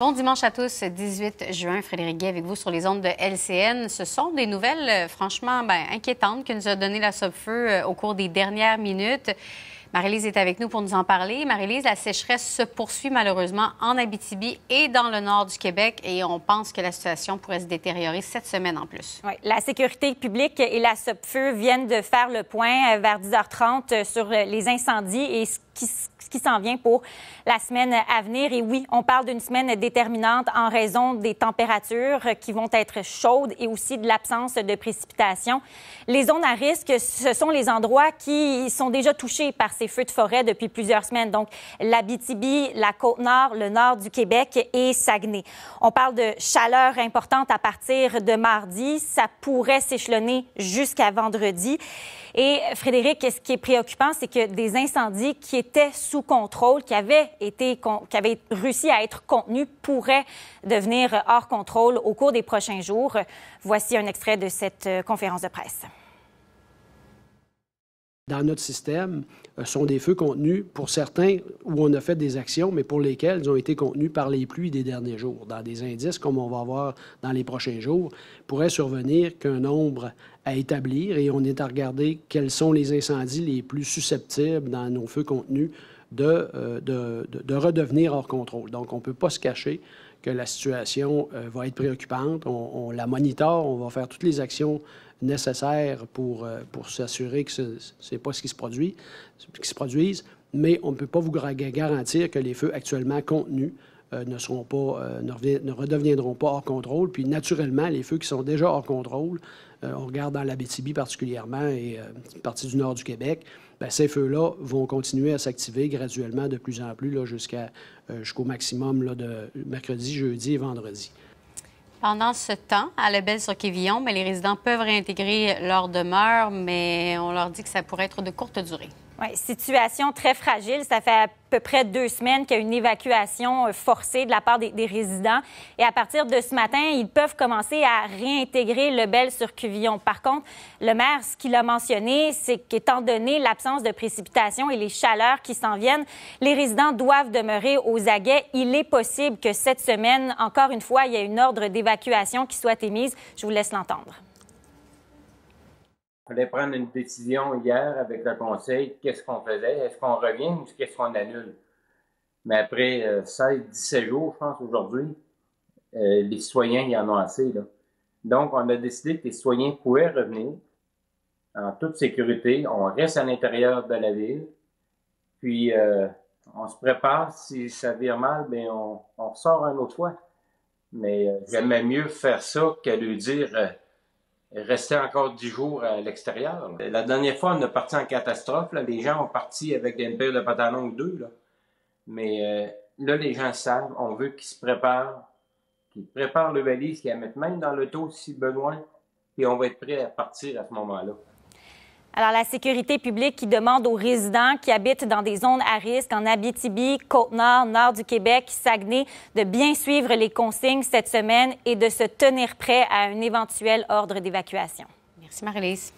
Bon dimanche à tous, 18 juin, Frédéric Guay avec vous sur les ondes de LCN. Ce sont des nouvelles franchement inquiétantes que nous a donné la Sopfeu au cours des dernières minutes. Marie-Lise est avec nous pour nous en parler. Marie-Lise, la sécheresse se poursuit malheureusement en Abitibi et dans le nord du Québec et on pense que la situation pourrait se détériorer cette semaine en plus. Oui, la sécurité publique et la Sopfeu viennent de faire le point vers 10h30 sur les incendies et ce qui s'en vient pour la semaine à venir. Et oui, on parle d'une semaine déterminante en raison des températures qui vont être chaudes et aussi de l'absence de précipitations. Les zones à risque, ce sont les endroits qui sont déjà touchés par ces feux de forêt depuis plusieurs semaines. Donc, l'Abitibi, la Côte-Nord, le nord du Québec et Saguenay. On parle de chaleur importante à partir de mardi. Ça pourrait s'échelonner jusqu'à vendredi. Et Frédéric, ce qui est préoccupant, c'est que des incendies qui étaient sous contrôle, qui avaient réussi à être contenus, pourraient devenir hors contrôle au cours des prochains jours. Voici un extrait de cette conférence de presse. Dans notre système, sont des feux contenus, pour certains, où on a fait des actions, mais pour lesquels ils ont été contenus par les pluies des derniers jours. Dans des indices, comme on va voir dans les prochains jours, pourrait survenir qu'un nombre à établir et on est à regarder quels sont les incendies les plus susceptibles dans nos feux contenus de redevenir hors contrôle. Donc, on ne peut pas se cacher que la situation va être préoccupante. On la monitore, on va faire toutes les actions nécessaires pour s'assurer que ce n'est pas ce qui se produise, mais on ne peut pas vous garantir que les feux actuellement contenus ne redeviendront pas hors contrôle. Puis naturellement, les feux qui sont déjà hors contrôle, on regarde dans l'Abitibi particulièrement et une partie du nord du Québec, ces feux-là vont continuer à s'activer graduellement de plus en plus jusqu'au maximum de mercredi, jeudi et vendredi. Pendant ce temps, à Lebel-sur-Quévillon, les résidents peuvent réintégrer leur demeure, mais on leur dit que ça pourrait être de courte durée. Oui, situation très fragile. Ça fait à peu près 2 semaines qu'il y a une évacuation forcée de la part des résidents. Et à partir de ce matin, ils peuvent commencer à réintégrer Lebel-sur-Quévillon. Par contre, le maire, ce qu'il a mentionné, c'est qu'étant donné l'absence de précipitations et les chaleurs qui s'en viennent, les résidents doivent demeurer aux aguets. Il est possible que cette semaine, encore une fois, il y ait une ordre d'évacuation qui soit émise. Je vous laisse l'entendre. Il fallait prendre une décision hier avec le conseil. Qu'est-ce qu'on faisait? Est-ce qu'on revient ou qu'est-ce qu'on annule? Mais après 16-17 jours, je pense, aujourd'hui, les citoyens, ils en ont assez, là. Donc, on a décidé que les citoyens pouvaient revenir en toute sécurité. On reste à l'intérieur de la ville. Puis, on se prépare. Si ça vire mal, bien, on ressort une autre fois. Mais j'aimais mieux faire ça que de dire... rester encore 10 jours à l'extérieur. La dernière fois, on est parti en catastrophe. Là. Les gens ont parti avec une paire de pantalons ou 2. Là. Mais là, les gens savent. On veut qu'ils se préparent. Qu'ils préparent le valise, qu'ils la mettent même dans l'auto si besoin. Et on va être prêt à partir à ce moment-là. Alors, la sécurité publique qui demande aux résidents qui habitent dans des zones à risque en Abitibi, Côte-Nord, nord du Québec, Saguenay, de bien suivre les consignes cette semaine et de se tenir prêt à un éventuel ordre d'évacuation. Merci, Marie-Lise.